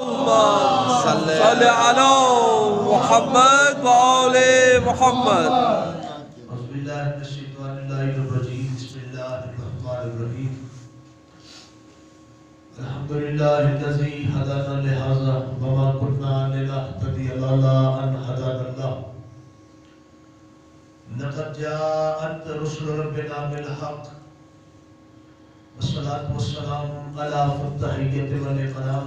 صل على محمد وآل محمد. أعوذ بالله من الشيطان الرجيم. بسم الله الرحمن الرحيم. الحمد لله الذي هدانا لهذا وما كنا لنهتدي لولا أن هدانا الله. لقد جاءت رسل ربنا بالحق والصلاة والسلام على فتحية والإكرام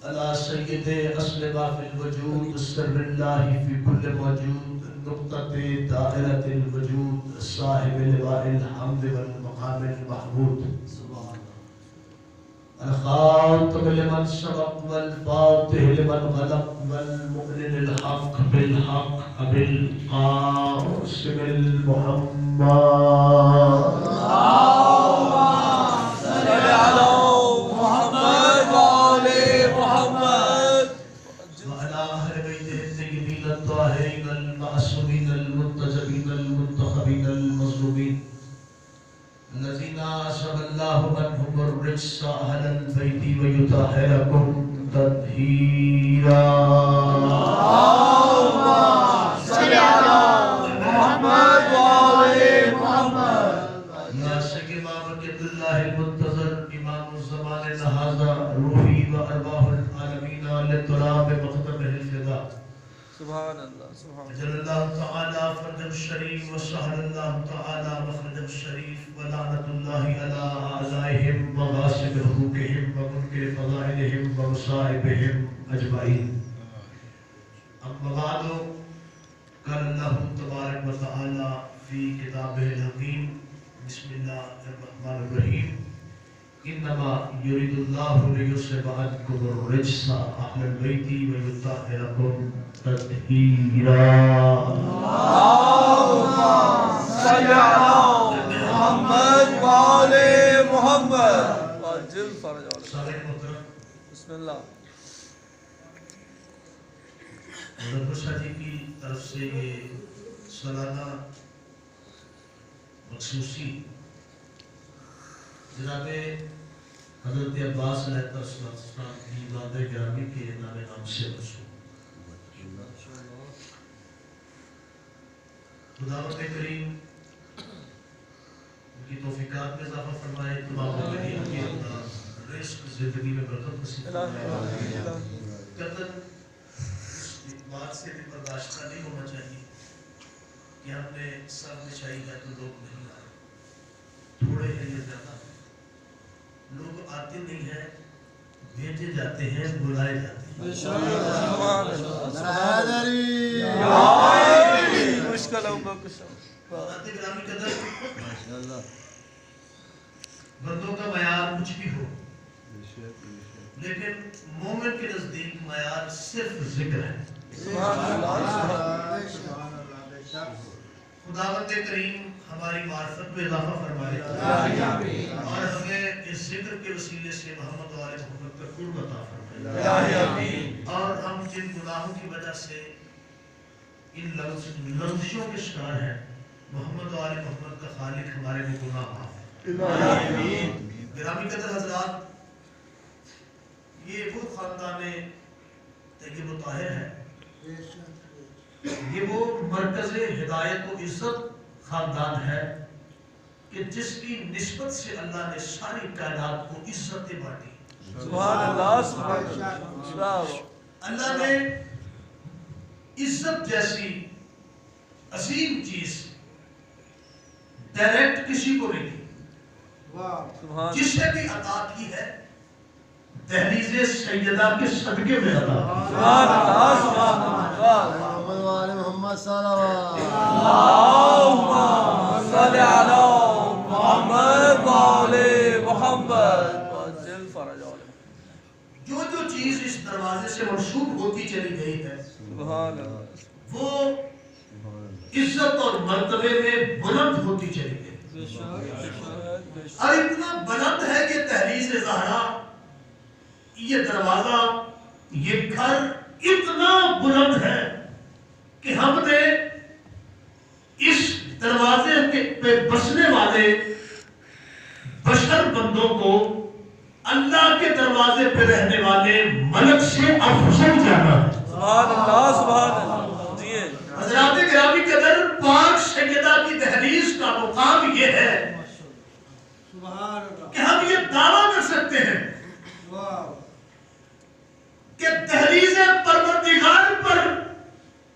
على سيد أصل ما في الوجود سر الله في كل موجود نقطة دائرة الوجود صاحب لواء الحمد والمقام المحمود الخاتم لمن سبق والفاتح لمن غلق والمؤمن الحق بالحق أبي القاسم المحمد. صل على محمد وآل محمد وعلى أهل بيته الطيبين الطاهرين المعصومين المنتجبين المنتخبين المظلومين الذين أذهب الله عنهم الرجس أهل البيت ويطهركم تطهيرا. اللهم صل على محمد وآل محمد. يا شيخ إمام الله المنتظر إمام الزمان هذا روحي وأرواح العالمين للتراب مقدمه الفداء. سبحان الله سبحان الله. أجل الله تعالى فرجه الشريف وسهل الله تعالى مخرجه الشريف ولعنة الله على أعدائهم وغاصب حقوقهم ومنكر فضائلهم ومصائبهم أجمعين. أما بعد قال الله تبارك وتعالى في كتابه الحكيم بسم الله الرحمن الرحيم إنما يريد الله ليذهب عنكم الرجس أهل البيت ويطهركم تطهيرا. اللهم صل على محمد وآل محمد وعجل فرج عليك. سابق محترم بسم الله. مظفر شاہ جی کی طرف سے یہ سالانہ مخصوصی جناب حضرت عباس علیہ السلام کی ولادہ گرامی کے نام سے مشہور. خداوند کریم ان کی توفیقات میں اضافہ فرمائے، تمام مومنین کی رزق زندگی میں برکت نصیب فرمائے. قطعاً اس بات سے بھی برداشتہ نہیں ہونا چاہیے کہ ہم نے سب بچھائی ہے تو لوگ نہیں آئے، تھوڑے ہیں یا زیادہ لوگ آتے نہیں ہیں، بھیجے جاتے ہیں، بلائے جاتے ہیں. مشکل ہوگا کچھ. حضرت گرامی قدر بندوں کا معیار کچھ بھی ہو لیکن مومن کے نزدیک معیار صرف ذکر ہے. خداوند کریم ہماری معرفت میں اضافہ فرمائے اور ہمیں اس ذکر کے وسیلے سے محمد و آل محمد کا قرب عطا فرمائے. اور ہم جن گناہوں کی وجہ سے ان لفظوں کے شکار ہیں، محمد و آل محمد کا خالق ہمارے لیے گناہ معاف. گرامی قدر حضرات، یہ وہ خاندان طیب و طاہر ہے، یہ وہ مرکز ہدایت و عزت خاندان ہے کہ جس کی نسبت سے اللہ نے ساری کائنات کو عزتیں بانٹی. سبحان اللہ سبحان اللہ. اللہ نے عزت جیسی عظیم چیز ڈائریکٹ کسی کو نہیں دی، جسے بھی عطا کی ہے دہلیز سیدہ کے صدقے میں عطا. سبحان اللہ سبحان اللہ. محمد وآل محمد صلوات. اللهم صل على محمد وآل محمد وعجل فرج عليك. جو چیز اس دروازے سے منسوب ہوتی چلی گئی ہے سبحان اللہ. وہ عزت اور مرتبے میں بلند ہوتی چلی گئی، اور اتنا بلند ہے کہ دہلیز زہرا، یہ دروازہ، یہ گھر اتنا بلند ہے کہ ہم نے اس دروازے پہ بسنے والے بشر بندوں کو اللہ کے دروازے پہ رہنے والے ملک سے افضل جانا ہے. سبحان اللہ سبحان اللہ. جی حضرات گرامی قدر، پاک سیدہ کی دہلیز کا مقام یہ ہے کہ ہم یہ دعویٰ کر سکتے ہیں کہ دہلیز پروردگار پر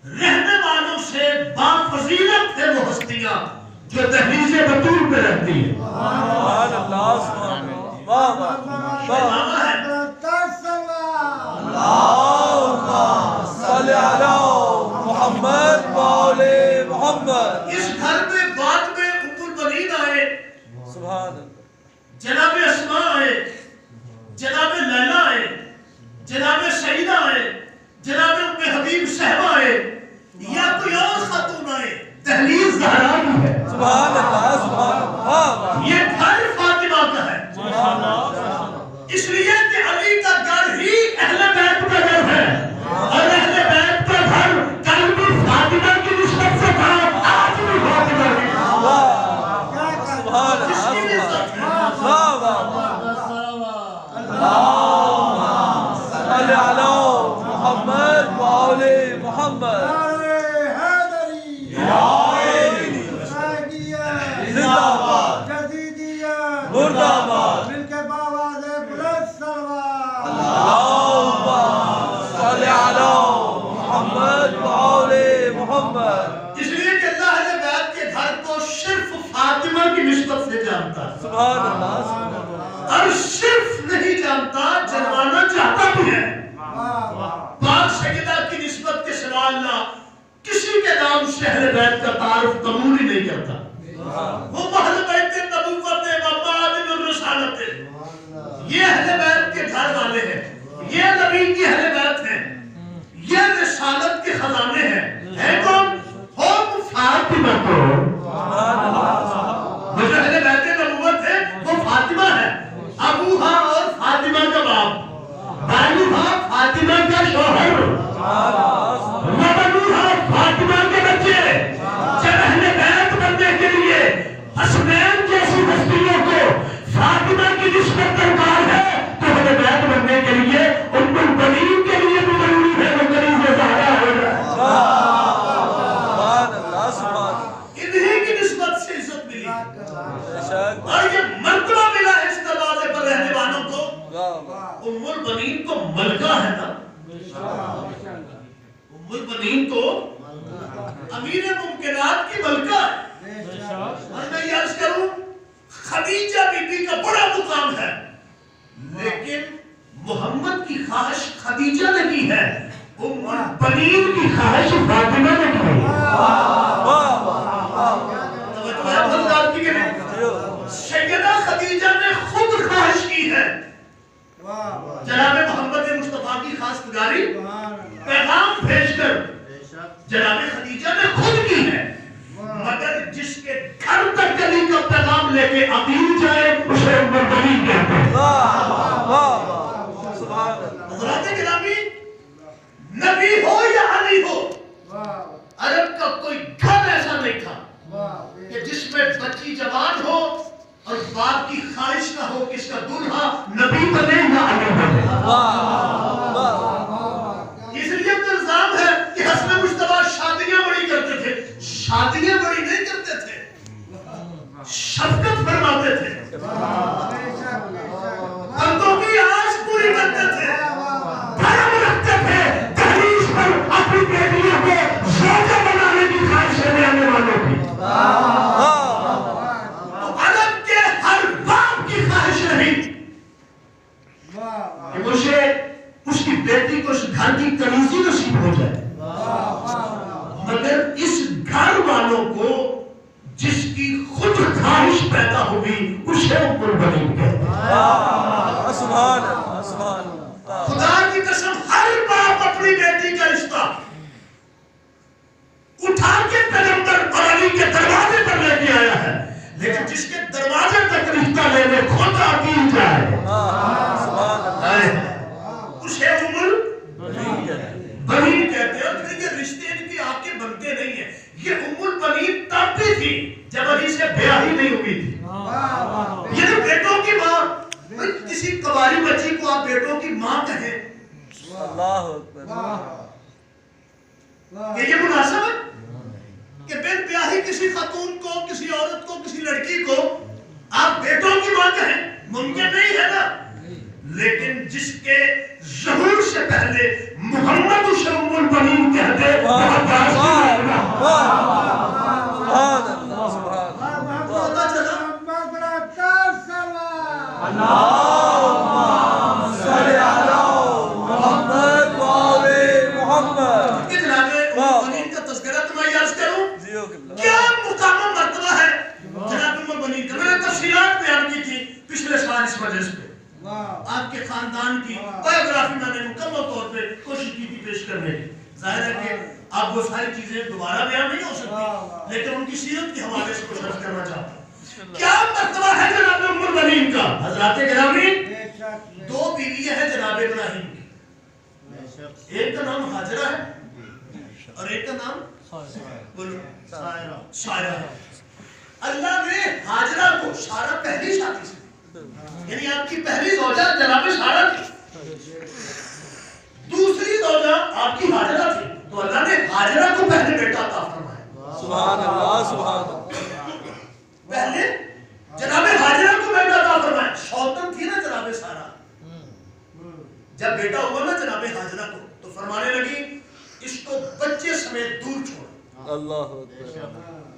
رہنے والوں سے بافضیلت ہے وہ ہستیاں جو دہلیز بطول پہ رہتی ہیں. سبحان اللہ سبحان اللہ. واہ واہ واہ. دعویٰ ہے اللہم صلی علی محمد و آل محمد. اس گھر میں بعد میں ام البنین آئے، سبحان اللہ. جناب اسماء آئے، جناب لیلا آئے، جناب سعیدہ آئے، جناب ام حبیب صاحبہ آئے، یا کوئی اور خاتون آئے، دہلیز زہرا کی ہے. سبحان اللہ سبحان اللہ. واہ واہ. یہ گھر فاطمہ کا ہے، سبحان اللہ. اس لیے کہ علی کا گھر ہی اہل بیت کا گھر ہے، اور اہل بیت کا گھر کل بھی فاطمہ کی نسبت سے تھا، آج بھی فاطمہ کی. سبحان جس کی اللہ. نسبت ہے. واہ واہ. اللہم صلی علی محمد و آل محمد. زندہ باد. مردہ باد. اللہم صلی علی محمد و آل محمد. اس لیے کہ اللہ اہل بیت کے گھر کو صرف فاطمہ کی نسبت سے جانتا ہے، سبحان اللہ سبحان اللہ. اور صرف نہیں جانتا، جنوانا چاہتا بھی ہے. پاک سیدہ کی نسبت کے سوا اللہ کسی کے نام سے اہل بیت کا تعارف قبول ہی نہیں کرتا. وہ اہل بیت نبوت و معادن الرسالت، یہ اہل بیت کے گھر والے ہیں، یہ نبی کی اہل بیت ہیں، یہ رسالت کے خزانے ہیں. ہے کون؟ ہم فاطمہ کو. وہ جو اہل بیت نبوت ہے وہ فاطمہ ہے، ابوہا اور فاطمہ کا باپ، بھائیوہا فاطمہ کا شوہر، وبنوہا فاطمہ کے بچے. جب اہل بیت بننے کے لیے حسنین جیسی ہستیوں کو فاطمہ کی نسبت درکار ہے، تو اہل بیت بننے کے لیے ام البنین کے لیے بھی ضروری ہے وہ کنیز زہرا ہو جائے. سبحان اللہ سبحان اللہ. انہی کی نسبت سے عزت ملی، بے شک. اور یہ مرتبہ ملا ہے اس دروازے پر رہنے والوں کو. واہ واہ. ام البنین تو ملکہ ہے نا، ام البنین تو امیر ممکنات کی ملکہ ہے. اور میں یہ عرض کروں، خدیجہ بی بی کا بڑا مقام ہے، لیکن محمد کی خواہش خدیجہ نے کی ہے، ام البنین کی خواہش فاطمہ نے کی ہے. واہ واہ. توجہ ہے حضرات کی کہ نہیں؟ سیدہ خدیجہ نے خود خواہش کی ہے، جناب محمد مصطفیٰ کی خواستگاری پیغام بھیج کر جناب خدیجہ نے خود کی ہے، مگر جس کے گھر تک علی کا پیغام لے کے عقیل جائے اسے ام البنین کہتے ہیں. واہ واہ. سبحان اللہ. حضرات گرامی، نبی ہو یا علی ہو، عرب کا کوئی گھر ایسا نہیں تھا کہ جس میں بچی جوان ہو اور باپ کی خواہش نہ ہو کہ اس کا دلہا نبی بنے یا علی بنے. اس لیے تو الزام ہے کہ حسن مجتبیٰ شادیاں بڑی کرتے تھے. شادیاں بڑی نہیں کرتے تھے، شفقت فرماتے تھے، بندوں کی آس پوری کرتے تھے، دھرم رکھتے تھے. دہلیز پر اپنی بیٹیوں کو زوجہ بنانے کی خواہش کرنے آنے والوں کی. تو عرب کے ہر باپ کی خواہش رہی کہ مجھے اس کی بیٹی کو اس گھر کی کنیزی نصیب ہو جائے، مگر اس گھر والوں کو جس کی خود خواہش پیدا ہوئی اسے ام البنین کہتے ہیں. سبحان اللہ سبحان اللہ. خدا کی قسم، ہر باپ اپنی بیٹی کا رشتہ اٹھا کے پیغمبر اور علی کے دروازے پر لے کے آیا ہے، لیکن جس کے دروازے تک رشتہ لینے خود عقیل جائے اسے ام البنین کہتے ہیں. اور یہ رشتے ان کی آپ کے بنتے نہیں ہیں. یہ ام البنین تب بھی تھی جب علی سے بیاہی نہیں ہوئی تھی. یہ بیٹوں کی ماں کسی قبائلی اللہ اکبر یہ مناسب ہے کہ بن بیاہی کسی خاتون کو، کسی عورت کو، کسی لڑکی کو آپ بیٹوں کی ماں کہیں؟ ممکن نہیں ہے نا. لیکن جس کے ظہور سے پہلے محمد ام البنین کہتے پتا چلا کہ جناب البنین کا تذکرہ تمہیں یاد کروں کیا مقام و مرتبہ ہے جناب البنین کا. میں نے تفصیلات بیان کی تھی پچھلے سال اس مجلس پہ. آپ کے خاندان کی بایوگرافی میں نے مکمل طور پہ کوشش کی تھی پیش کرنے کی. ظاہر ہے کہ اب وہ ساری چیزیں دوبارہ بیان نہیں ہو سکتی، لیکن ان کی سیرت کے حوالے سے کچھ عرض کرنا چاہتا ہوں. کیا مرتبہ ہے جناب ام البنین کا؟ حضرات گرامی، دو بیویاں ہیں جناب ابراہیم کی. ایک کا نام حاجرہ ہے اور ایک کا نام سائرہ ہے. اللہ نے حاجرہ کو، سارہ پہلی شادی سے، یعنی آپ کی پہلی زوجہ جناب سارہ تھی، دوسری زوجہ آپ کی حاجرہ تھی، تو اللہ نے حاجرہ کو پہلے بیٹا عطا فرمایا. سبحان اللہ سبحان اللہ. پہلے جناب حاجرہ کو بیٹا عطا فرمایا. شوطن تھی نا جناب سارہ، جب بیٹا ہوا نا جناب حاجرہ کو تو فرمانے لگی اس کو بچے سمیت دور چھوڑ. اللہ اکبر.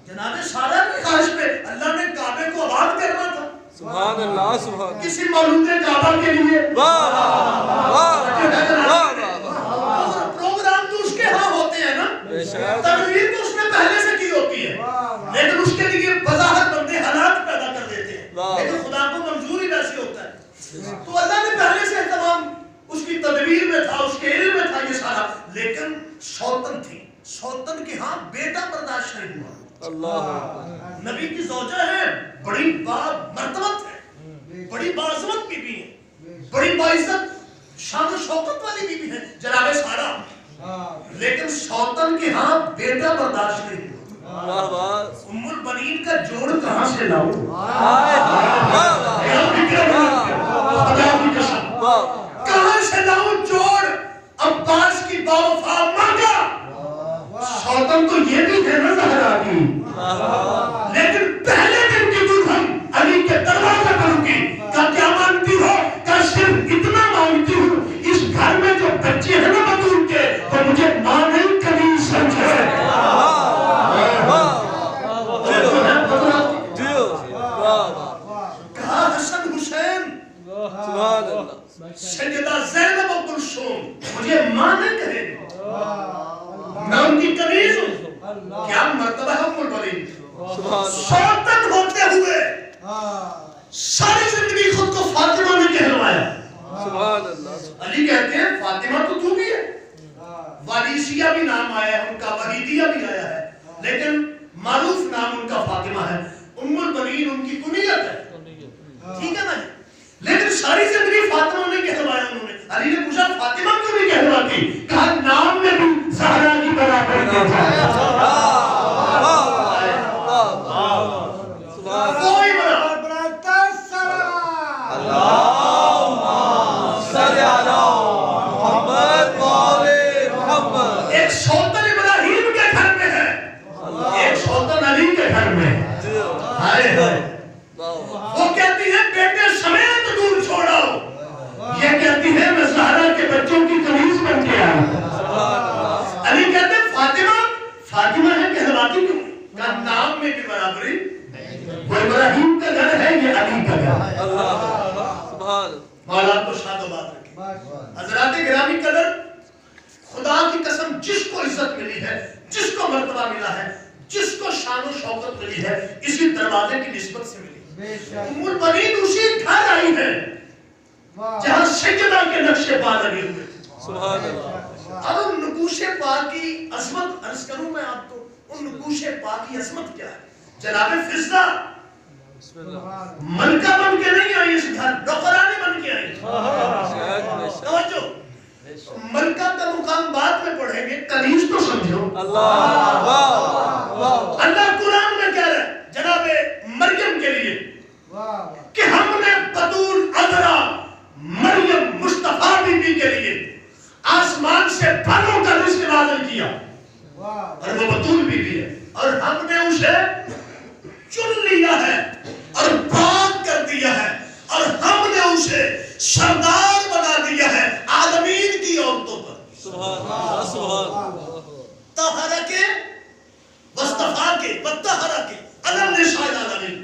جناب سارہ کی خواہش پہ اللہ نے کعبے کو آباد کرنا تھا. سبحان اللہ سبحان اللہ. کسی مولود کعبہ کے لیے پروگرام تو اس کے ہاں ہوتے ہیں نا، تدبیر تو اس نے پہلے سے کی ہوتی ہے، لیکن اس کے لیے بظاہر بندے حالات پیدا کر دیتے ہیں، لیکن خدا کو منظور ہی ویسے ہوتا ہے. تو اللہ نے پہلے سے اہتمام اس کی تدبیر میں تھا، اس کے علم میں تھا یہ سارا. لیکن سوتن تھی، سوتن کے ہاں بیٹا برداشت نہیں ہوا. اللہ نبی کی زوجہ ہے، بڑی مرتبت ہے، بڑی باعظمت بی بی ہے، بڑی باعزت شان و شوکت والی بی بی ہے جناب سارہ. لیکن سوتن کے ہاں بیٹا برداشت نہیں ہوا. ام البنین کا جوڑ کہاں سے لاؤں؟ کہاں سے لاؤں جوڑ؟ عباس کی باوفا مانگا. سوتن تو یہ بھی ہے نا زہرا کی، لیکن پہلے دن کی دلہن علی کے دروازے پر رکی. کیا مانگتی ہو؟ کہ صرف اتنا مانگتی ہوں اس گھر میں جو بچے ہیں نا بطول کے تو مجھے ماں نہیں کبھی سمجھے. کہا حسن حسین، سیدہ زینب و کلثوم مجھے ماں نہیں کہے، میں ان کی کنیز ہوں. کیا مرتبہ ہے ام البنین. سوتن ہوتے ہوئے ساری زندگی خود کو فاطمہ نے کہلوایا. علی کہتے ہیں فاطمہ تو تو بھی ہے، واریسیہ بھی نام آیا ہے ان کا، وحیدیہ بھی آیا ہے، لیکن معروف نام ان کا فاطمہ ہے. ام البنین ان کی کنیت ہے، ٹھیک ہے نا جی. لیکن ساری زندگی فاطمہ نے کہلوایا انہوں نے. علی نے پوچھا فاطمہ کیوں نہیں کہلواتی؟ کہا نام میں بھی زہرا کی برابر ہے. کوئی ایک سوتن ابراہیم کے گھر میں ہے، ایک سوتن علی کے گھر میں. وہ کہتی ہے بیٹے سمیت دور چھوڑو، یہ کہتی ہے میں زہرا کے بچوں کی کنیز بن کے آیا. علی کہتے ہیں فاطمہ، فاطمہ ہے کہلواتی کیوں؟ کہ نام میں بھی برابری. وہ ابراہیم کا گھر ہے، یہ علی کا گھر ہے. مولا کو شاد و باد رکھے. حضرات گرامی قدر، خدا کی قسم جس کو عزت ملی ہے، جس کو مرتبہ ملا ہے، جس کو شان و شوکت ملی ہے، اسی دروازے کی نسبت سے ملی. ام البنین اسی گھر آئی ہے جہاں سجدہ کے نقشے پا لگے ہوئے تھے. اب نقوش پا کی عظمت عرض کروں میں آپ کو. ان نقوش پا کی عظمت کیا ہے؟ جناب فضہ ملکہ بن کے نہیں آئی اس گھر، نوکرانی بن کے آئی. توجہ، ملکہ کا مقام بعد میں پڑھیں گے، کنیز تو سمجھو. اللہ قرآن میں کہہ رہا ہے جناب مریم کے لیے کہ ہم نے بطول عذرا مریم مصطفیٰ بی بی کے لیے وطہرہ کے علم نساء العالمین،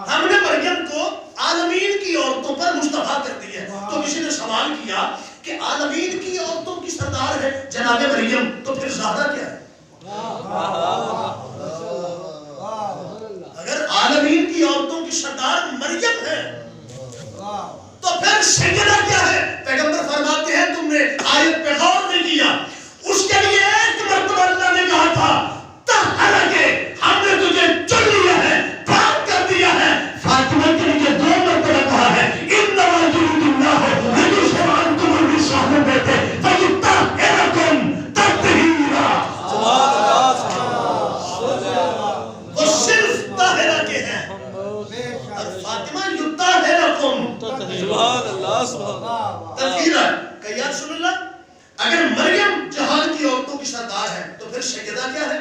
ہم نے مریم کو عالمین کی عورتوں پر مصطفیٰ کر دیا ہے. تو کسی نے سوال کیا کہ عالمین کی عورتوں کی سردار ہے جناب مریم، تو پھر زہرا کیا ہے؟ اگر عالمین کی عورتوں کی سردار مریم ہے تو پھر سیدہ کیا ہے؟ پیغمبر فرماتے ہیں تم نے آیت پہ غور نہیں کیا، اس کے لیے ایک مرتبہ اللہ نے کہا تھا طہرہ کے، ہم نے تجھے چن لیا ہے، پاک کر دیا ہے. فاطمہ کے لیے 2 مرتبہ کہا ہے انما یرید اللہ لیذهب عنکم الرجس اہل البیت ویطہرکم تطہیرا. وہ صرف طاہرہ کے ہیں اور فاطمہ یطہرکم سبحان اللہ سبحان اللہ. تطہیرا. کہ یا رسول اللہ اگر مریم جہان کی عورتوں کی سردار ہے تو پھر سیدہ کیا ہے؟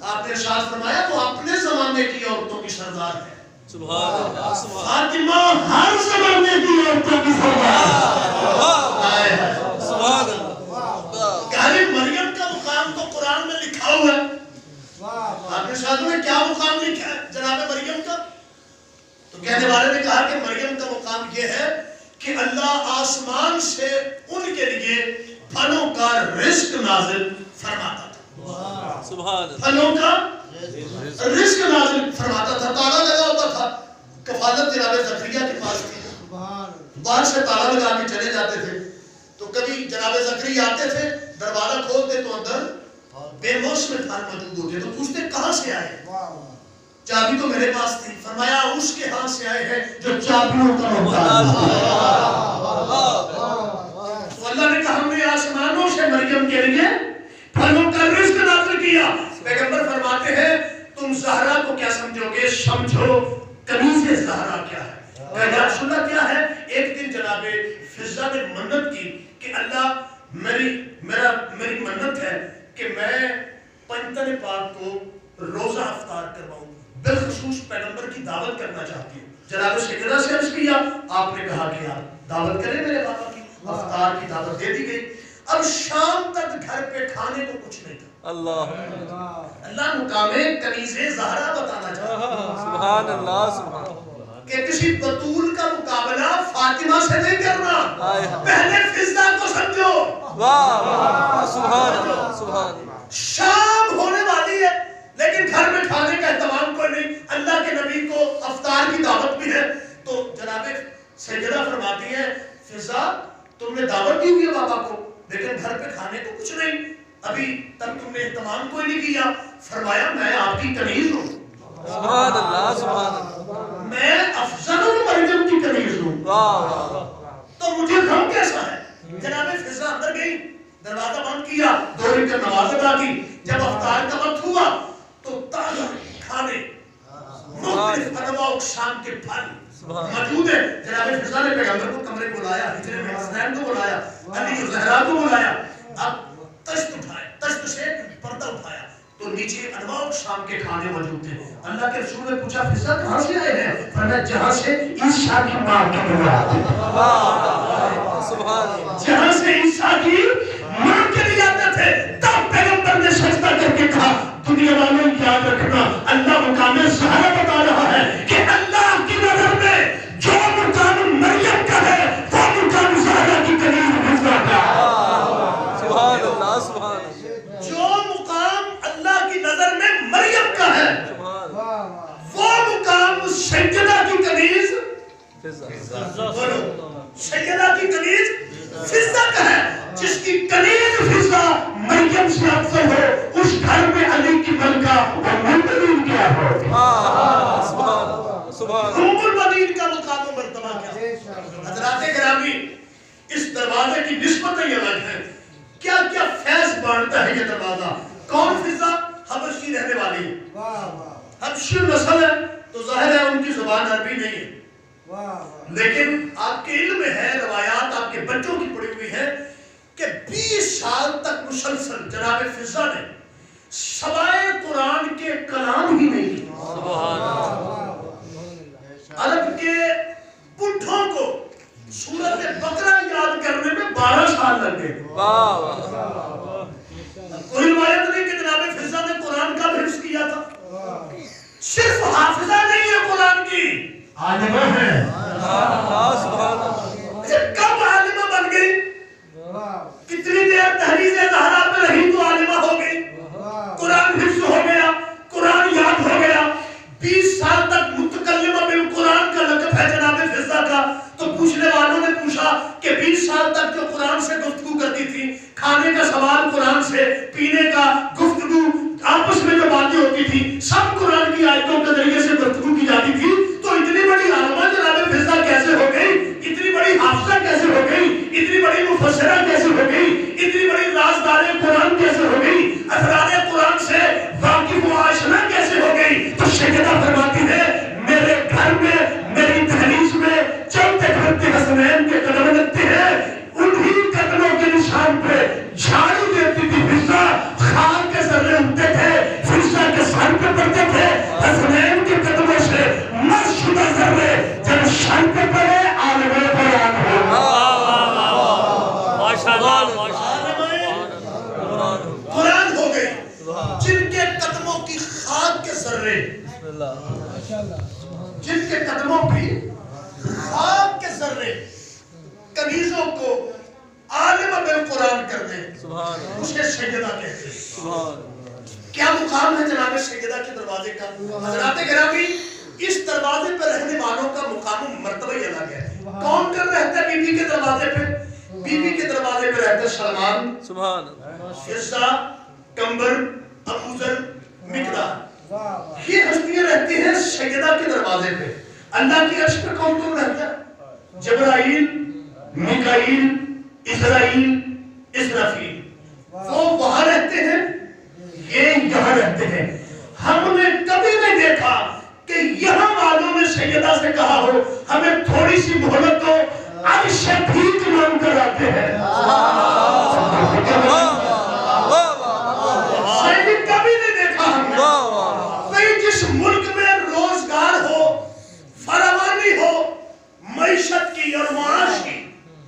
آپ نے ارشاد فرمایا وہ اپنے زمانے کی عورتوں کی سردار ہے. سبحان اللہ سبحان فاطمہ ہر زمانے کی عورتوں کی سردار ہے. سبحان اللہ. کہ مریم کا مقام تو قرآن میں لکھا ہوا ہے. آپ نے شاہدوں نے کیا مقام لکھا ہے جناب مریم کا؟ تو کہنے والے نے کہا کہ مریم کا مقام یہ ہے کہ اللہ آسمان سے ان کے لیے پھلوں کا رزق نازل فرماتا تھا. سبحان اللہ. پھلوں کا رزق نازل فرماتا تھا. تالا لگا ہوتا تھا. کفالت جناب زکریا کے پاس تھی. باہر سے تالا لگا کے چلے جاتے تھے. تو کبھی جناب زکریا آتے تھے، دروازہ کھولتے تو اندر بے موسم پھل موجود ہوتے. تو پوچھتے کہاں سے آئے؟ چابی تو میرے پاس تھی. فرمایا اس کے ہاتھ سے آئے ہیں جو چابیوں کا محتاج ہے. تو اللہ نے کہا ہم نے آسمانوں سے مریم کے لیے پھلوں کا رزق نازل کیا. پیغمبر فرماتے ہیں تم زہرا کو کیا سمجھو گے؟ سمجھو کنیز زہرا کیا ہے. کہ رسول اللہ کیا ہے؟ ایک دن جناب فضہ نے منت کی کہ اللہ میری منت ہے کہ میں پنجتن پاک کو روزہ افطار کرواؤں. بالخصوص پیغمبر کی دعوت کرنا چاہتی ہوں. جناب سیدہ سے عرض کیا، آپ نے کہا کہ آپ دعوت کریں میرے بابا کی. افطار کی دعوت دے دی گئی. اب شام تک گھر پہ کھانے کو کچھ نہیں تھا. اللہ مقام کنیز زہرا بتانا چاہتا ہے. سبحان اللہ سبحان اللہ. کہ کسی بطول کا مقابلہ فاطمہ سے نہیں کرنا. پہلے فضہ کو سمجھو. واہ واہ سبحان اللہ سبحان اللہ. شام ہونے والی ہے لیکن گھر میں کھانے کا اہتمام کوئی نہیں. اللہ کے نبی کو افطار کی دعوت بھی ہے. تو جناب سیدہ فرماتی ہے فضہ تم نے دعوت دی ہوئی ہے بابا کو لیکن گھر پہ کھانے کو کچھ نہیں، ابھی تک تم نے اہتمام کوئی نہیں کیا. فرمایا میں آپ کی کنیز ہوں. سبحان اللہ سبحان اللہ. میں افضل مریم کی کنیز ہوں. تو مجھے غم کیسا ہے؟ جناب فضہ اندر گئی، دروازہ بند کیا، 2 رکعت نماز ادا کی. جب افطار کا وقت ہوا تو تازہ کھانے مختلف انواع اقسام کے پھل موجود ہے. جناب فضہ نے پیغمبر کو کمرے کو لایا، حجرے میں حسنین کو بلایا، علی و زہرا کو بلایا. اب تشت اٹھائے، تشت سے پردہ اٹھایا تو نیچے انواع اقسام کے کھانے موجود تھے. اللہ کے رسول نے پوچھا فضہ کہاں سے آئے ہیں؟ فرمایا جہاں سے عیسیٰ کی ماں کے لیے آتے تھے. جہاں سے عیسیٰ کی ماں کے لیے آتے تھے. تب پیغمبر نے سجدہ کر کے کہا دنیا والوں یاد رکھنا اللہ مقام زہرا بتا رہا ہے کہ اللہ کی نظر میں جو مقام مریم کا ہے وہ مقام زہرا کی کنیز فضہ کا. سبحان اللہ سبحان اللہ. جو مقام اللہ کی نظر میں مریم کا ہے وہ مقام سیدہ کی کنیز سیدہ کی کنیز فضہ کا ہے. جس کی کنیز فضہ مریم سے افضل ہو اس گھر میں علی کی ملکہ ام المؤمنین کیا ہو. سبحان اللہ سبحان ام المؤمنین کا مقام و مرتبہ کیا. حضرات گرامی اس دروازے کی نسبتیں الگ ہیں. کیا کیا فیض بانٹتا ہے یہ دروازہ. کون فضہ؟ حبشی رہنے والی ہے، حبشی نسل ہے تو ظاہر ہے ان کی زبان عربی نہیں ہے. لیکن آپ کے علم میں ہے، روایات آپ کے بچوں کی پڑھی ہوئی ہے کہ 20 سال تک مسلسل جناب فضہ نے سوائے قرآن کے کلام ہی نہیں کیا. عرب کے بڈھوں کو سورۃ بقرہ یاد کرنے میں 12 سال لگ گئے. کوئی روایت نہیں کہ جناب فضہ نے قرآن کا حفظ کیا تھا. عالمہ ہیں. کب عالمہ بن گئی؟ کتنی دیر تحریز زہرا پہ رہی تو عالمہ ہو گئی. قرآن حفظ ہو گیا, قرآن یاد ہو گیا. 20 سال تک متکلمہ بالقرآن کا لقب ہے جناب فضہ کا. تو پوچھنے والوں نے پوچھا کہ 20 سال تک جو قرآن سے گفتگو کرتی تھی, کھانے کا سوال قرآن سے, پینے کا گفتگو, آپس میں جو باتیں ہوتی تھی سب قرآن کی آیتوں کے ذریعے سے گفتگو کی جاتی تھی, تو اتنی بڑی عالمہ جناب فضہ کیسے ہو گئی؟ اتنی بڑی حافظہ کیسے ہو گئی؟ اتنی بڑی مفسرہ کیسے ہو گئی؟ اتنی بڑی رازدار قرآن کیسے ہو گئی؟ اسرار قرآن سے واقف و آشنا کیسے ہو گئی؟ تو شیخہ فرماتی ہے میرے گھر میں, میری دہلیز میں چلتے پھرتے حسنین کے قدم لگتے ہیں, انہی قدموں کے نشان پہ جھاڑو دیتی تھی فضہ. خار کے ذرے اٹھتے تھے, فضہ کے سر پہ پڑتے تھے. حسنین کے قدموں سے مس شدہ ذرے جب سر پہ پڑے عالم قرآن ہو. قرآن ہو گئی جن کے قدموں کی خاک کے ذرے, جن کے قدموں کی خاک کے ذرے کنیزوں کو عالم بالقرآن کر دیں, اسے سیدہ کہتے ہیں. کیا مقام ہے جناب سیدہ کے دروازے کا؟ حضرات گرامی, اس دروازے پر رہنے والوں کا مقام و مرتبہ ہی الگ ہے. کون کر رہتا ہے بی بی کے دروازے پہ؟ بی بی کے دروازے پہ رہتا ہے سلمان, فضہ, کمبر, ابوذر, مقداد. یہ ہستیاں رہتی ہیں سیدہ کے دروازے پہ. اللہ کی عرش پہ کون کون رہتا ہے؟ جبرائیل, میکائیل, اسرائیل, اسرافیل. وہ وہاں رہتے ہیں, یہ یہاں رہتے ہیں. ہم نے کبھی نہیں دیکھا کہ یہاں والوں نے سیدہ سے کہا ہو ہمیں تھوڑی سی مہلت دو, عرش ٹھیک مان کر آتے ہیں. کبھی نہیں دیکھا ہم نے. جس ملک میں روزگار ہو, فراوانی ہو, معیشت کی اور معاش کی,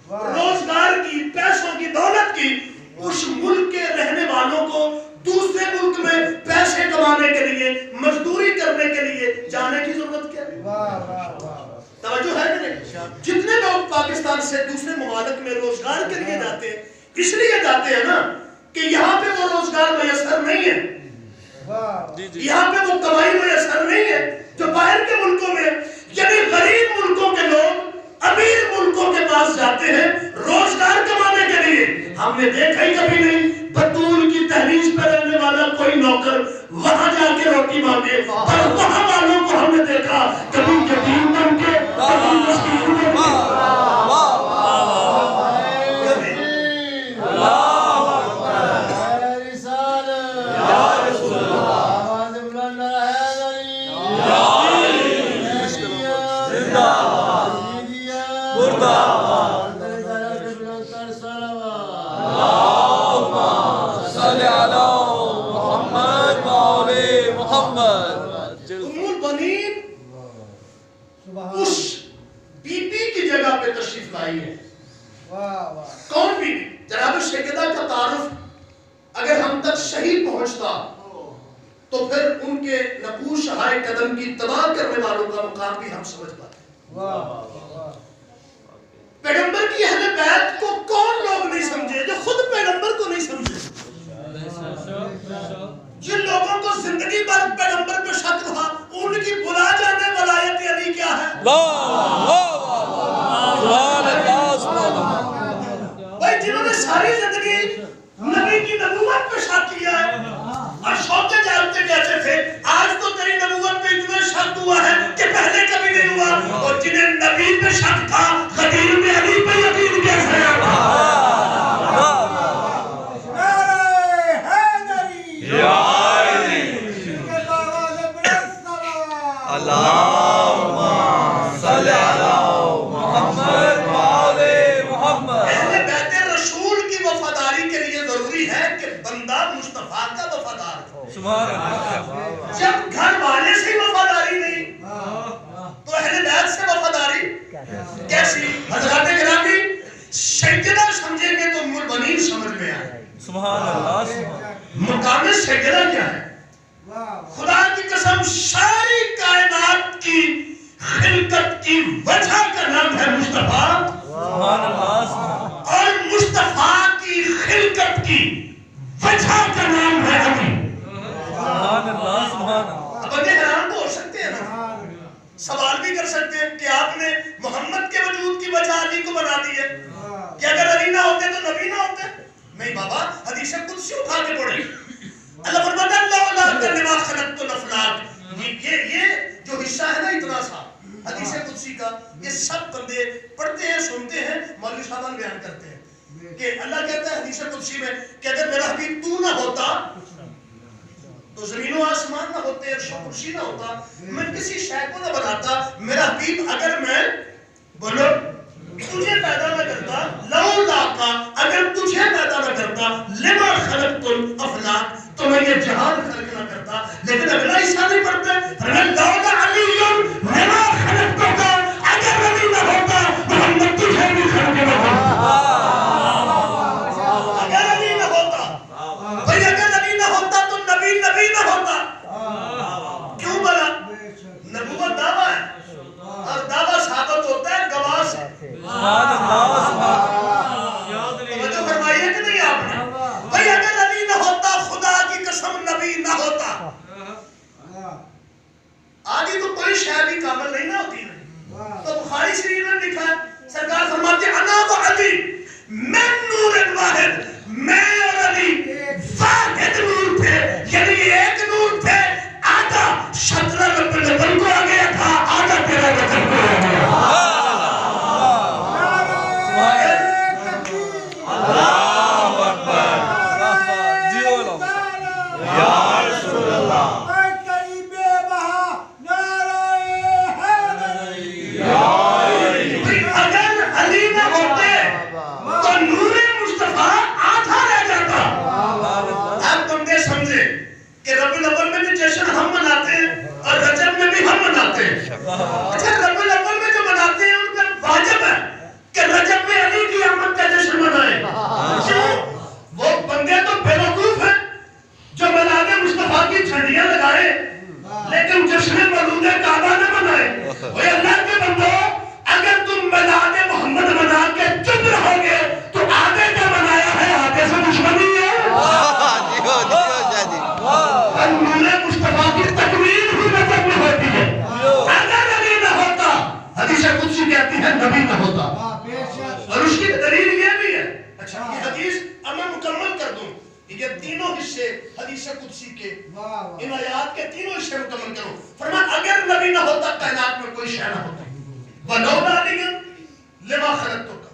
روزگار کی, پیسوں کی, دولت کی, اس ملک کے رہنے والوں کو دوسرے ملک میں پیسے کمانے کے لیے, مزدوری کرنے کے لیے جانے کی ضرورت کیا ہے؟ توجہ ہے کہ نہیں؟ جتنے لوگ پاکستان سے دوسرے ممالک میں روزگار کے لیے جاتے ہیں, اس لیے جاتے ہیں نا کہ یہاں پہ وہ روزگار میسر نہیں ہے, یہاں پہ وہ کمائی میسر نہیں ہے جو باہر کے ملکوں میں, یعنی غریب ملکوں کے لوگ امیر ملکوں کے پاس جاتے ہیں روزگار کمانے کے لیے. ہم نے دیکھا ہی کبھی نہیں بطول کی تحریش پہ رہنے والا کوئی نوکر وہاں جا کے روٹی مانگے, اور وہاں والوں کو ہم نے دیکھا کبھی یتیم بن کے, کبھی مسکین بن کے. اس بی بی کی جگہ پہ تشریف لائی ہے. کون بی بی؟ جناب سیدہ کا تعارف اگر ہم تک صحیح پہنچتا تو پھر ان کے نقوش ہائے قدم کی تباہ کرنے والوں کا مقام بھی ہم سمجھ پاتے. پیغمبر کی اہل بیت کو کون لوگ نہیں سمجھے جو خود پیغمبر کو نہیں سمجھے؟ جن لوگوں کو زندگی بھر پیغمبر پہ شک رہا, ان کی بلا جانے ولایت علی کیا ہے؟ بھائی جنہوں نے ساری زندگی نبی کی نبوت پہ شک کیا ہے اور شوقے جانتے کیسے تھے, آج تو تیری نبوت پہ اتنا شک ہوا ہے کہ پہلے کبھی نہیں ہوا. اور جنہیں نبی پہ شک تھا غدیر میں علی پہ یقین کیسے آیا؟ جب گھر والے سے وفاداری نہیں تو اہل بیت سے وفاداری کیسی؟ حضرات گرامی, سیدہ سمجھیں گے تو ام البنین سمجھ میں آئے. سبحان اللہ. مقام سیدہ کیا ہے؟ خدا کی قسم ساری کائنات کی خلقت کی وجہ کا نام ہے مصطفیٰ، سبحان اللہ، اور مصطفیٰ کی خلقت کی وجہ کا نام ہے علی۔ سبحان اللہ، سبحان اللہ۔ اب بندے حیران تو ہو سکتے ہیں نا، سوال بھی کر سکتے ہیں کہ آپ نے محمد کے وجود کی وجہ علی کو بنا دی ہے کہ اگر علی نہ ہوتے تو نبی نہ ہوتے۔ نہیں بابا، حدیث قدسی اٹھا کے پڑھیں۔ اللہ فرماتا ہے لا الا انت لما خلقت الافلاک۔ یہ جو حصہ ہے نا اتنا سا حدیث قدسی کا، یہ سب بندے پڑھتے ہیں، سنتے ہیں، مولوی صاحبان بیان کرتے ہیں کہ اللہ کہتا ہے حدیث قدسی میں کہ اگر میرا حبیب تو نہ ہوتا تو زمین و آسمان نہ ہوتے، عرش و کرسی نہ ہوتا، میں کسی شے کو نہ بناتا۔ میرا حبیب اگر میں بولو تجھے پیدا نہ کرتا، لولا کا اگر تجھے پیدا نہ کرتا، لما خلقت الافلاک تو میں یہ جہان خلق نہ کرتا۔ لیکن اگلا حصہ نہیں پڑھتے، لولا علی لما خلقت کا، اگر علی نہ ہوتا محمد تجھے بھی خلق نہ ہوتا۔ اگر علی نہ ہوتا، بھئی اگر علی نہ ہوتا تو نبی نہ ہوتا۔ کیوں بلا؟ نبوت دعویٰ ہے اور دعویٰ ثابت ہوتا ہے گواہ سے۔ سبحان اللہ، سبحان اللہ۔ توجہ فرمائیے کہ نہیں آپ نے؟ بھئی اگر علی نہ ہوتا، خدا کی قسم نبی نہ ہوتا۔ آگے تو کوئی شے بھی کامل نہیں نہ ہوتی ہے۔ تو بخاری شریف میں لکھا ہے، سرکار فرماتے ہیں انا و علی من نور واحد، میں اور علی واحد نور تھے، یعنی ایک نور تھے، آدھا شطرہ رب العالمین کو آ گیا تھا، آدھا تیرا وطن کو آ گیا تھا۔ اللہ اکبر، جیو لوگ، یا رسول اللہ، اگر علی نہ ہوتے تو نور مصطفیٰ آدھا رہ جاتا۔ آپ بندے سمجھے کہ ربیع الاول میں بھی جشن ہم مناتے ہیں اور رجب میں بھی ہم مناتے ہیں۔ اچھا ربیع الاول میں جو مناتے ہیں ان کا واجب ہے کہ رجب میں علی کی آمد کا جشن منائیں۔ کیوں؟ وہ بندے تو بیوقوف ہیں جو میلاد مصطفیٰ کی جھنڈیاں لگائے لیکن جشن مولود کعبہ نہ منائے۔ وہ اللہ کے بندو، اگر تم میلاد محمد منا کے چپ رہو گے تو آگے کا منایا ہے، آگے سے دشمنی ہے۔ نور مصطفیٰ کی تکمیل بھی رجب میں ہوتی ہے۔ اگر علی نہ ہوتا، حدیث قدسی کہتی ہے نبی نہ ہوتا، اور اس کی دلیل یہ بھی ہے۔ اچھا یہ حدیث اب میں مکمل کر دوں، یہ تینوں حصے حدیث قدسی کے، ان آیات کے تینوں حصے مکمل کرو۔ فرمایا اگر نبی نہ ہوتا کائنات میں کوئی شے نہ ہوتا، وَلَوْلَا عَلِيٌّ لِمَا خَلَقْتُكَ،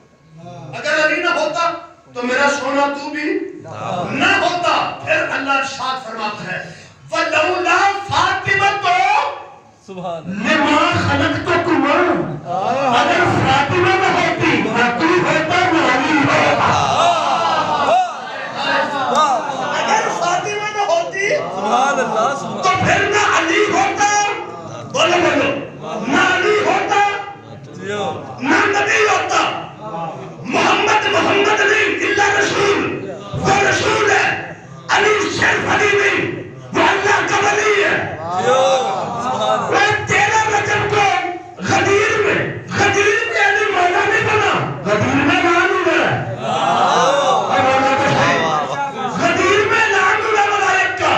اگر علی نہ ہوتا تو میرا سونا تو بھی نہ ہوتا۔ پھر اللہ ارشاد فرماتا ہے وَلَوْلَا فَاطِمَةُ سبحان لِمَا خَلَقْتُكُمَا، اگر فاطمہ نہ ہوتی نہ تو ہوتا نہ علی ہوتا۔ اگر فاطمہ نہ ہوتی سبحان اللہ، سبحان تو پھر نہ علی ہوتا، بولو بولو، نہ علی ہوتا، جیو، نہ نبی ہوتا۔ محمد نہیں اللہ رسول، وہ رسول ہے، علی صرف علی نہیں، وہ اللہ کا ولی ہے۔ جیو، سبحان اللہ، وہ 13 رجب کو غدیر میں علی مولا نہیں بنا، غدیر میں اعلان ہوا ہے۔ غدیر میں اعلان ہوا ولایت کا،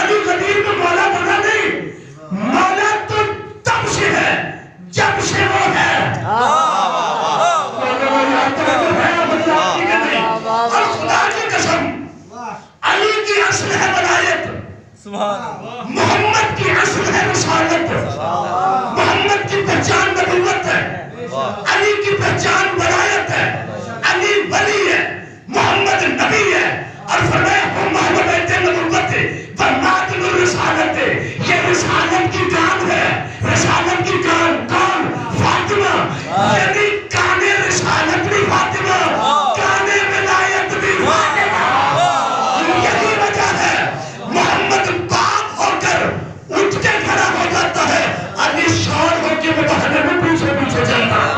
علی غدیر میں مولا بنا نہیں، مولا تو تب سے ہے جب سے وہ ہے۔ اور خدا کی قسم علی کی اصل ہے ولایت، سبحان اللہ، محمد کی اصل ہے رسالت، محمد کی پہچان نبوت ہے، علی کی پہچان ولایت ہے، علی ولی ہے، محمد نبی ہے، اور فرمایا ہم محمد ایتے نبوت ہے فرماتن الرسالت ہے۔ یہ رسالت کی کام ہے، رسالت کی کام کون؟ فاطمہ، یعنی کانے رسالت بھی فاطمہ، کانے ولایت بھی فاطمہ۔ یہی وجہ ہے محمد باپ ہو کر اٹھ کے کھڑا ہو جاتا ہے، علی شور ہو کے بہانے میں پیچھے پیچھے چلتا ہے۔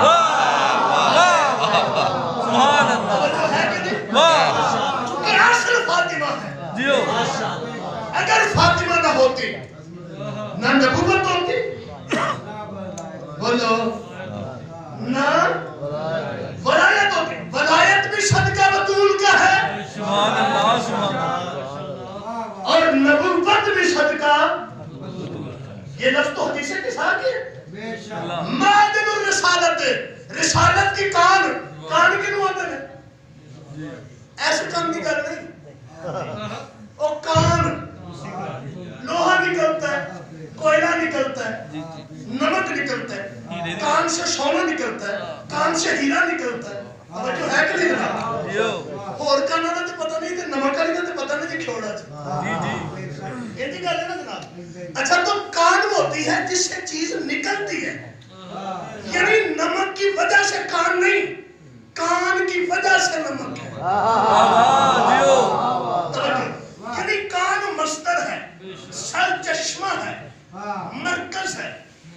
سبحان اللہ، واہ، چونکہ اصل فاطمہ ہے۔ جیو، اگر فاطمہ نہ ہوتی نہ نبوت ہوتی بولو نہ ولایت ہوتی ولایت بھی صدقہ بطول کا ہے سبحان اللہ سبحان اللہ اور نبوت بھی صدقہ یہ لفظ تو حدیث کے ساتھ ہے معدن الرسالت رسالت کی کان کی نواتن ہے ایسے کام کی کر نہیں اور کان لوہا نکلتا ہے کوئلہ نکلتا ہے نمک نکلتا ہے کان سے سونا نکلتا ہے کان سے ہیرا نکلتا ہے اب جو ہے کہ نہیں رہا اور کانا تو پتہ نہیں تھے نمک کا نہیں تھے پتہ نہیں تھے کھوڑا تھا یہ تھی گا لینا جناب اچھا تو کان ہوتی ہے جس سے چیز نکلتی ہے یعنی نمک کی وجہ سے کان نہیں کان کی وجہ سے نمک ہے یعنی کان مصدر ہے سر چشمہ ہے مرکز ہے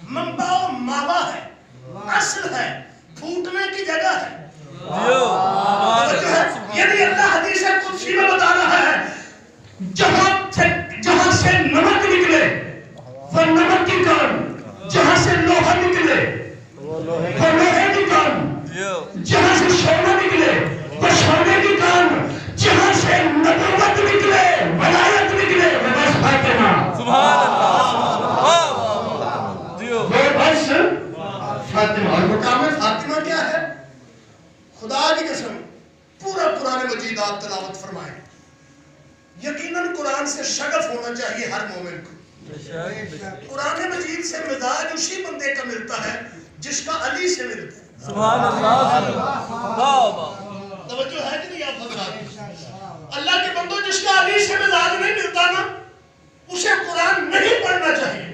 منبع و ماوا ہے اصل ہے پھوٹنے کی جگہ ہے یعنی اللہ حدیث قدسی میں بتا رہا ہے جہاں سے نمک نکلے وہ نمک کی کان جہاں سے لوہا نکلے وہ لوہے کی کان جہاں سے سونا نکلے وہ سونے کی کان جہاں سے نبوت نکلے ولایت نکلے وہ بس فاطمہ سبحان اللہ وہ بس فاطمہ اور مقام فاطمہ کیا ہے خدا کی قسم پورا قرآن مجید آپ تلاوت فرمائیں یقیناً قرآن سے شغف ہونا چاہیے ہر مومن کو قرآن مجید سے مزاج اسی بندے کا ملتا ہے جس کا علی سے ملتا ہے سبحان اللہ توجہ ہے کہ نہیں آپ حضرات اللہ کے بندوں جس کا علی سے مزاج نہیں ملتا نا اسے قرآن نہیں پڑھنا چاہیے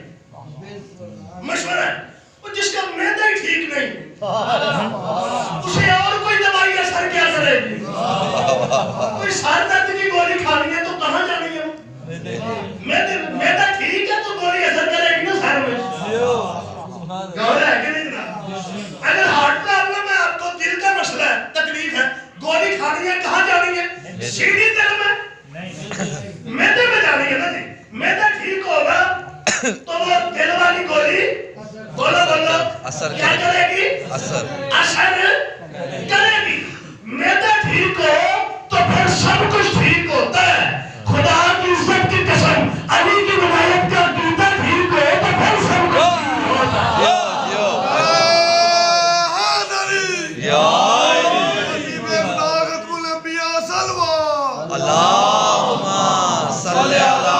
مشورہ ہے اور جس کا معدہ ہی ٹھیک نہیں اسے اور کوئی دوائی اثر کیا کرے گی کوئی سر درد کی گولی کھانی ہے تو کہاں جانی ہے معدہ ٹھیک ہے تو گولی اثر کرے گی نا سر میں گور ہے کہ نہیں جناب اگر ہارٹ پرابلم ہے آپ کو دل کا مسئلہ ہے تکلیف ہے گولی کھانی ہے کہاں جانی ہے سیدھی دل میں معدے میں جانی ہے نا جی معدہ ٹھیک ہوگا تو وہ دل والی گولی بولو کیا کرے گی اثر کرے گی معدہ ٹھیک ہو تو پھر سب کچھ ٹھیک ہوتا ہے خدا کی عزت کی قسم علی کی ولایت کا عقیدہ ٹھیک ہو تو پھر سب کچھ ٹھیک ہوتا ہے اللہم صلی علی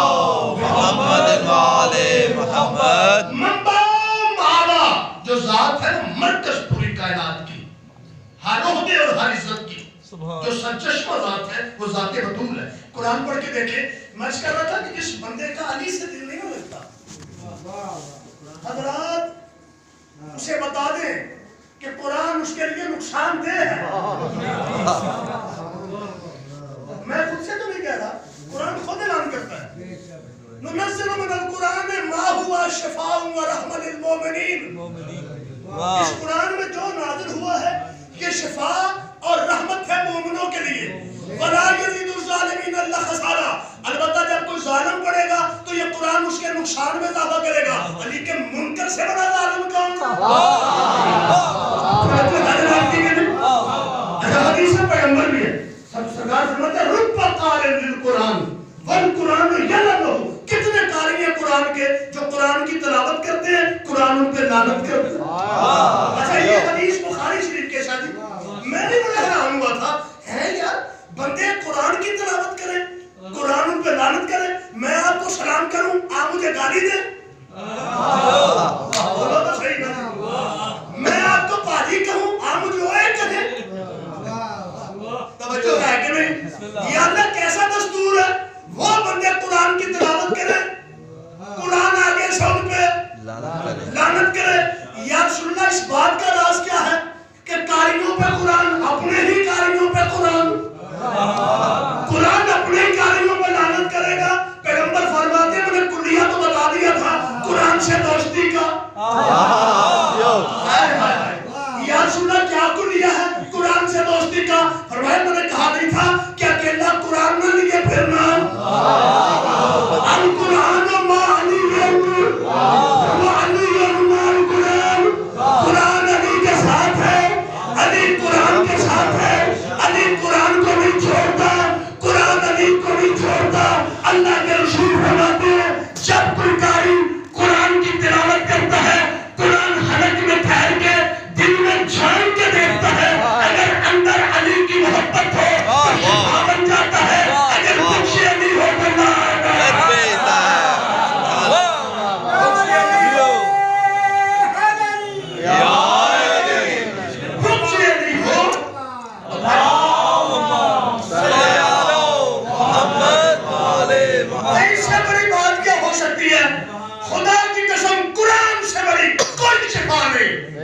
محمد وعلی محمد منبع معالی جو ذات ہے مرکز پوری کائنات کی ہر عہدے اور ہر عزت کی جو سرچشمہ ذات ہے وہ ذات بطول ہے قرآن پڑھ کے دیکھیں میں کر رہا تھا کہ جس بندے کا علی سے دل نہیں لگتا حضرات اسے بتا دیں کہ قرآن اس کے لیے نقصان دہ ہے میں خود سے تو نہیں کہہ رہا قرآن خود اعلان کرتا ہے ننزل من القرآن ما ہوا شفاء و رحمت للمؤمنین اس قرآن میں جو نازل ہوا ہے یہ شفاء اور رحمت ہے مومنوں کے لیے ولا یزید الظالمین الا خسارا البتہ جب کوئی ظالم پڑے گا تو یہ قرآن اس کے نقصان میں اضافہ کرے گا علی کے منکر سے بڑا ظالم کون حدیث پیغمبر بھی ہے سرکار فرماتے ہیں رب قارئ للقرآن والقرآن یلعنہ کتنے قاری ہیں قرآن کے جو قرآن کی تلاوت کرتے ہیں قرآن ان پہ لعنت کرتے ہیں اچھا یہ حدیث بخاری شریف کے ساتھ میں نے بڑا حیران ہوا تھا ہے یار بندے قرآن کی تلاوت کریں قرآن ان پہ لعنت کریں میں آپ کو سلام کروں آپ مجھے گالی دیں بولو تو صحیح بات میں آپ کو پادری کہوں آپ مجھے اوئے کہیں توجہ ہے کہ نہیں یہ اللہ کیسا دستور ہے وہ بندے قرآن کی تلاوت کریں قرآن آگے سے ان پہ لعنت کرے یا رسول اللہ اس بات کا راز کیا ہے کہ قاریوں پہ قرآن اپنے ہی قاریوں پہ قرآن اپنے ہی قاریوں پہ لعنت کرے گا پیغمبر فرماتے ہیں میں نے کلیہ تو بتا دیا تھا قرآن سے دوستی کا یا رسول اللہ کیا کلیہ ہے قرآن سے دوستی کا فرمایا میں نے کہا نہیں تھا کہ اکیلا قرآن نہ لیے پھرنا القرآن ما علی وعلی ما القرآن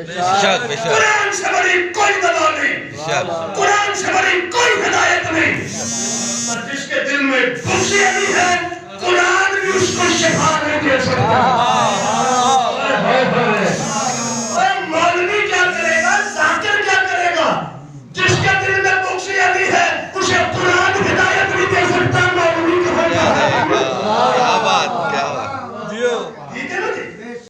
شک بے شک قرآن سے بڑی کوئی دوا نہیں، قرآن سے بڑی کوئی ہدایت نہیں، اور جس کے دل میں بغض علی ہے قرآن بھی اس کو شفا نہیں دے سکتا۔